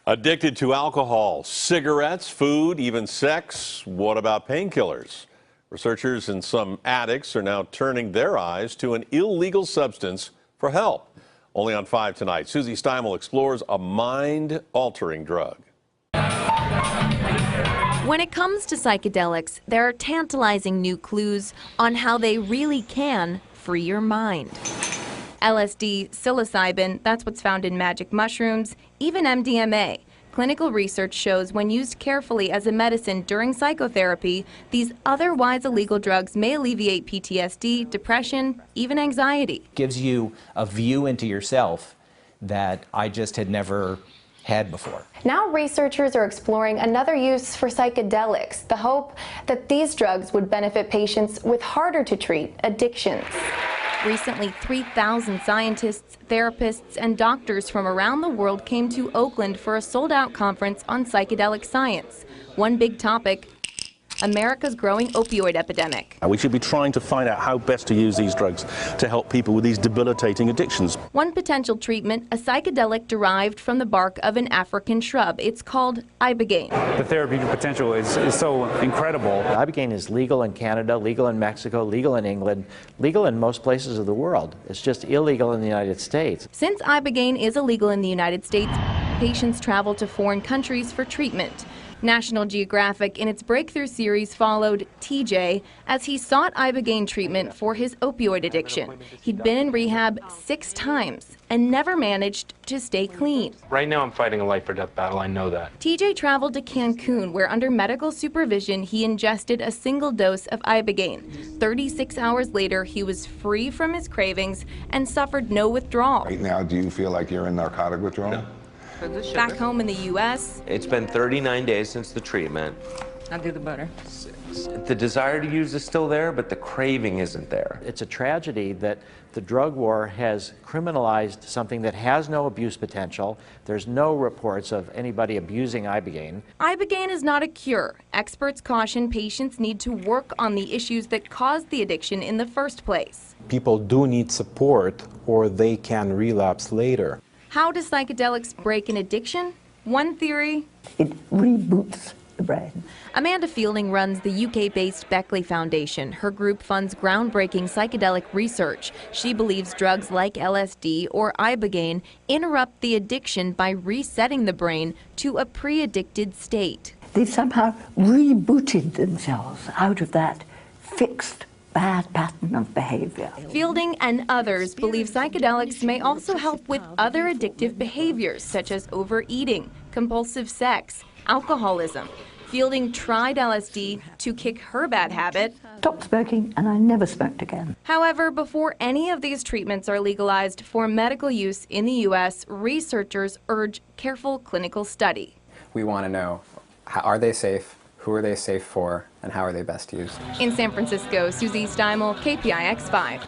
Addicted to alcohol, cigarettes, food, even sex. What about painkillers? Researchers and some addicts are now turning their eyes to an illegal substance for help. Only on 5 tonight, Susie Steimel explores a mind-altering drug. When it comes to psychedelics, there are tantalizing new clues on how they really can free your mind. LSD, psilocybin, that's what's found in magic mushrooms, even MDMA. Clinical research shows when used carefully as a medicine during psychotherapy, these otherwise illegal drugs may alleviate PTSD, depression, even anxiety. Gives you a view into yourself that I just had never had before. Now researchers are exploring another use for psychedelics, the hope that these drugs would benefit patients with harder to treat addictions. Recently, 3,000 scientists, therapists, and doctors from around the world came to Oakland for a sold-out conference on psychedelic science. One big topic: America's growing opioid epidemic. We should be trying to find out how best to use these drugs to help people with these debilitating addictions. One potential treatment, a psychedelic derived from the bark of an African shrub. It's called Ibogaine. The therapeutic potential is so incredible. Ibogaine is legal in Canada, legal in Mexico, legal in England, legal in most places of the world. It's just illegal in the United States. Since Ibogaine is illegal in the United States, patients travel to foreign countries for treatment. National Geographic, in its breakthrough series, followed TJ as he sought Ibogaine treatment for his opioid addiction. He'd been in rehab 6 times and never managed to stay clean. Right now I'm fighting a life or death battle, I know that. TJ traveled to Cancun, where under medical supervision he ingested a single dose of Ibogaine. 36 hours later, he was free from his cravings and suffered no withdrawal. Right now, do you feel like you're in narcotic withdrawal? No. Back home in the U.S., it's been 39 days since the treatment. I'll do the butter. The desire to use is still there, but the craving isn't there. It's a tragedy that the drug war has criminalized something that has no abuse potential. There's no reports of anybody abusing Ibogaine. Ibogaine is not a cure. Experts caution patients need to work on the issues that caused the addiction in the first place. People do need support or they can relapse later. How do psychedelics break an addiction? One theory: it reboots the brain. Amanda Fielding runs the UK-based Beckley Foundation. Her group funds groundbreaking psychedelic research. She believes drugs like LSD or Ibogaine interrupt the addiction by resetting the brain to a pre-addicted state. They've somehow rebooted themselves out of that fixed bad pattern of behavior. Fielding and others believe psychedelics may also help with other addictive behaviors, such as overeating, compulsive sex, alcoholism. Fielding tried LSD to kick her bad habit. Stopped smoking and I never smoked again. However, before any of these treatments are legalized for medical use in the U.S., researchers urge careful clinical study. We want to know, are they safe? Who are they safe for, and how are they best used? In San Francisco, Susie Steimel, KPIX 5.